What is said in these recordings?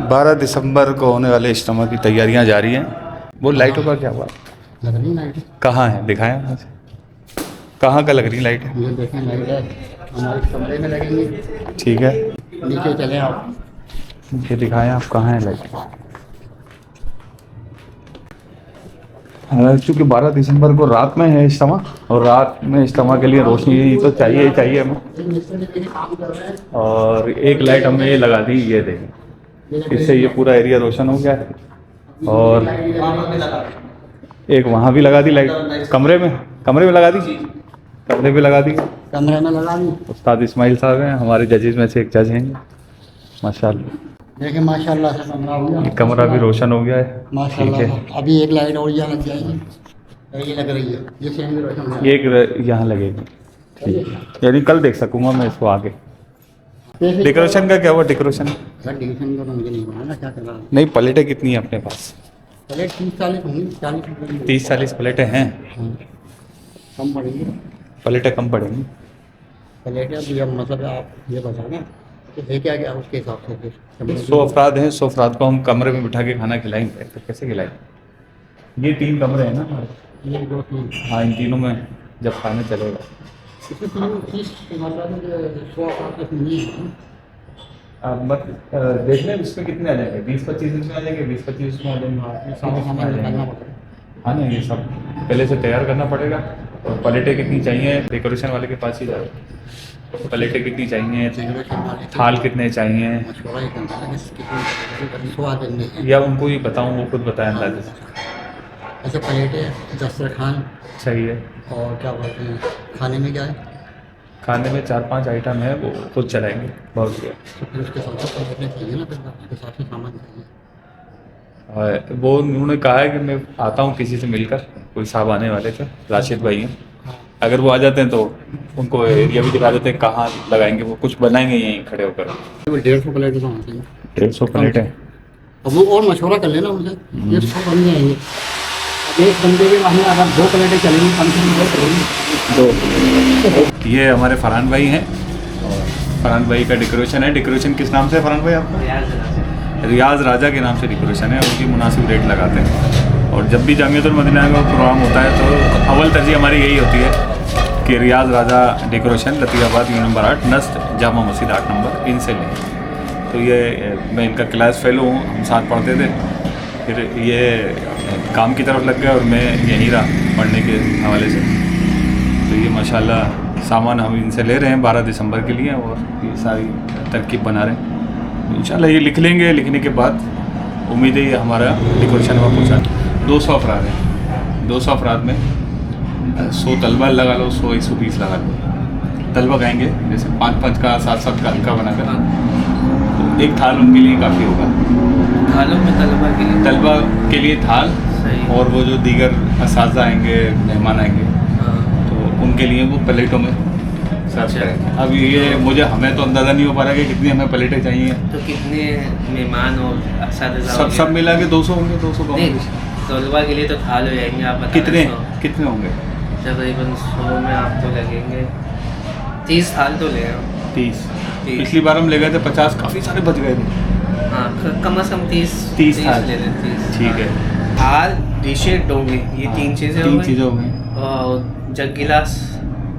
12 दिसंबर को होने वाले इज्तिमा की तैयारियां जारी हैं। वो लाइटों का क्या हुआ? लग रही लाइट, कहाँ है, दिखाएं वहाँ से। कहाँ का लग रही लाइट है? ये देखें लाइट है हमारे कमरे में लगेंगी। ठीक है, नीचे चले आप, ये दिखाएं आप कहाँ है लाइट। चूँकि 12 दिसंबर को रात में है इज्तिमा, और रात में इज्तिमा के लिए रोशनी तो चाहिए ही चाहिए हमें। और एक लाइट हमने ये लगा दी, ये देखें, इससे ये पूरा एरिया रोशन हो गया है। और एक वहाँ भी लगा दी लाइट, कमरे में लगा दी, कमरे में लगा दी। कमरे में लगा दी। उस्ताद इस्माइल साहब हैं, हमारे जजेस में से एक जज हैं माशाल्लाह। देखिए माशाल्लाह से कमरा हो गया, कमरा भी रोशन हो गया है माशाल्लाह। ठीक है। अभी एक लाइट और यहाँ लग जाएगी, ये लग रही है, ये सेम भी रोशन हो ये एक यहाँ लगेगी, ठीक है, यानी कल देख सकूँगा मैं इसको आगे। गया। डेकोरेशन का क्या हुआ? डेकोरेशन सर डिवीजन का तो मुझे नहीं मालूम क्या कर रहा है। नहीं, प्लेटें कितनी है अपने पास? पहले 30-40 होंगी, 40 30-40 प्लेटें हैं। कम पड़ेंगी प्लेटें कम पड़ेंगी। प्लेटें। अभी अब मतलब आप ये बताना तो है क्या क्या उसके हिसाब से फिर 100 अफराद हैं, 100 अफराद को हम कमरे में बिठा के खाना खिलाएंगे तो कैसे खिलाएंगे? ये 3 कमरे हैं ना हमारे। ये 2-3 हाँ, इन तीनों में जब खाना चलेगा। इसमें 30 मतलब 100 नहीं है। आप मत देखने इसमें कितने आ जाएंगे? 20-25 इसमें आ जाएंगे, 20-25 इसमें आ जाएंगे। सारा सामान निकालना पड़ेगा। हाँ ना, ये सब पहले से तैयार करना पड़ेगा। और प्लेटें कितनी चाहिए डेकोरेशन वाले के पास ही जाओ। प्लेटें कितनी चाहिए, थाल कितने चाहिए, मशवरा ये करना है कि कितनी 100 आदमी हैं। या उनको ही बताऊँ, वो खुद बताएं अंदाजे से। ऐसे प्लेटें, दस्तरखान चाहिए। और क्या बोलते हैं खाने में क्या है, खाने में 4-5 आइटम है, वो खुद चलाएंगे। बहुत बढ़िया। तो फिर उसके साथ साथ प्लेटें चाहिए ना, फिर उसके साथ ही सामान चाहिए। और वो उन्होंने कहा है कि मैं आता हूँ किसी से मिलकर, कोई साहब आने वाले थे, राशिद भाई हैं, अगर वो आ जाते हैं तो उनको एरिया भी दिखा देते हैं कहाँ लगाएंगे। वो कुछ बनाएंगे यहीं खड़े होकर। 150 प्लेटें तो होनी चाहिए। 150 प्लेटें। अब वो और मशवरा कर लेना उनसे, ये 100 बन जाएंगे। अब एक बंदे के वहाँ अगर 2 प्लेटें चलेंगी, कम से कम 2 चलेंगी। ये हमारे फरहान भाई हैं, और फरहान भाई का डेकोरेशन है। डेकोरेशन किस नाम से है फरहान भाई आपका? रियाज राजा के नाम से डेकोरेशन है। उनकी मुनासिब रेट लगाते हैं। और जब भी जामियातुल मदीना का प्रोग्राम होता है तो अव्वल तरजीह हमारी यही होती है कि रियाज राजा डेकोरेशन, लतीफ़ाबाद नंबर 8 नस्त जामा मस्जिद 8 नंबर, इनसे लें। तो ये मैं इनका क्लास फेलो हूँ, हम साथ पढ़ते थे, फिर ये काम की तरफ लग गया और मैं यहीं रहा पढ़ने के हवाले से। तो ये माशाल्लाह सामान हम इनसे ले रहे हैं 12 दिसंबर के लिए, और ये सारी तरकीब बना रहे हैं। इंशाल्लाह ये लिख लेंगे, लिखने के बाद उम्मीद है ये हमारा डेकोरेशन वहाँ पहुँचा। 200 अफराद हैं, 200 अफराद में 100 तलबा लगा लो, 100-120 लगा लो। तलबा खाएंगे जैसे 5-5 का 7-7 का हल्का बनाकर, तो एक थाल उनके लिए काफ़ी होगा। थालों में तलबा के लिए थाल, और वो जो दीगर असातिज़ा आएंगे, मेहमान आएंगे, तो उनके लिए वो प्लेटों में सर्व करेंगे। अब ये हमें तो अंदाज़ा नहीं हो पा रहा कि कितनी हमें प्लेटें चाहिए। तो कितने मेहमान और असातिज़ा सब मिला के 200 होंगे। 200 तलबा के लिए तो थाल हो जाएंगे। आप बता कितने होंगे? तकरीबन 100 में आपको लगेंगे 30 थाल तो ले आओ। 30। पिछली बार हम ले गए थे 50, काफ़ी सारे बच गए थे। हाँ, कम से कम 30 थाल ले लें। 30 ठीक है। थाल, डिशे, डोंगे, ये 3 चीज़ें हो गई। और जग गिलास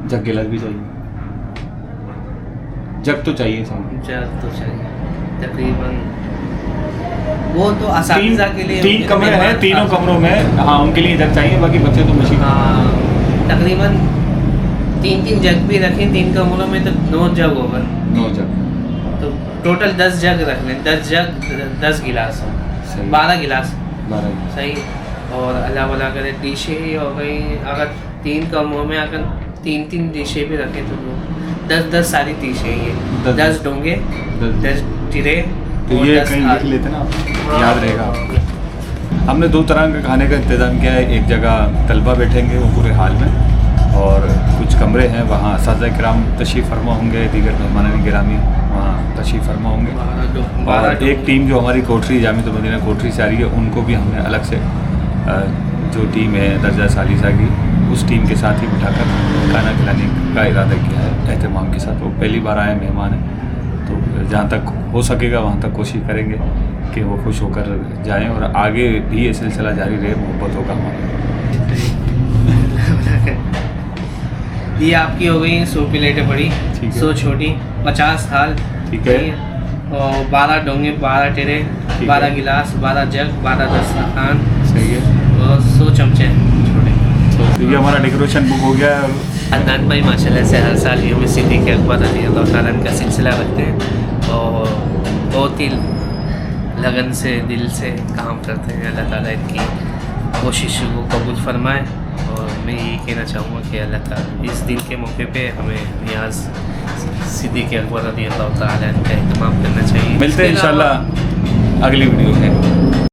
भी चाहिए। जग तो चाहिए सब। जग तो चाहिए तकरीबन। वो तो असातिज़ा के लिए 3 कमरे हैं, तीनों कमरों में हाँ उनके लिए जग चाहिए, बाकी बच्चे तो मशीन। हाँ, तकरीबन 3 जग भी रखें 3 कमरों में तो 9 जग होगा। 9 जग, तो टोटल 10 जग रख लें। 10 जग 10 गिलास, 12 गिलास सही। और अल्लाह वाला करें डिशे ही हो गई। अगर 3 कमरों में अगर 3 डिशे भी रखें तो 10 सारी डिशे ये 10 डोंगे, 10 टिरे। तो ये कहीं लिख लेते ना, याद रहेगा आपको। हमने 2 तरह के खाने का इंतज़ाम किया है। एक जगह तलबा बैठेंगे वो पूरे हाल में, और कुछ कमरे हैं वहाँ असातिज़ा किराम तशरीफ़ फरमा होंगे, दीगर मेहमान गिरामी वहाँ तशरीफ़ फरमा होंगे। और एक टीम जो हमारी कोठरी जामियातुल मदीना कोठरी से आ रही है, उनको भी हमने अलग से जो टीम है दर्जा सालिसा की, उस टीम के साथ ही बिठाकर खाना खिलाने का इरादा किया है एहतमाम के साथ। वो पहली बार आए मेहमान हैं, तो जहाँ तक हो सकेगा वहाँ तक कोशिश करेंगे कि वो खुश होकर जाएं और आगे भी ये सिलसिला जारी रहे मोहब्बतों का हमारा। ये आपकी हो गई 100 प्लेटें पड़ी, ठीक है। 100 छोटी, 50 थाल, ठीक है। और 12 डोंगे, 12 टेरे, ठीक 12 है। गिलास, 12 जग, 12 दस्तरखान सही है। और 100 चमचे छोटे। तो ये हमारा डेकोरेशन बुक हो गया है और अदनान भाई माशाल्लाह से हर साल यूम सिद्दीक़ अकबर रज़ियल्लाहु ताला अन्हु का सिलसिला रखते हैं और बहुत ही लगन से दिल से काम करते हैं। अल्लाह ताला इनकी कोशिश को कबूल फरमाए और मैं यही कहना चाहूँगा कि अल्लाह ताला इस दिन के मौके पे हमें नियाज़ सिद्दीक़ अकबर रज़ियल्लाहु ताला अन्हु का एहतमाम करना चाहिए। मिलते हैं इंशाल्लाह अगली वीडियो में।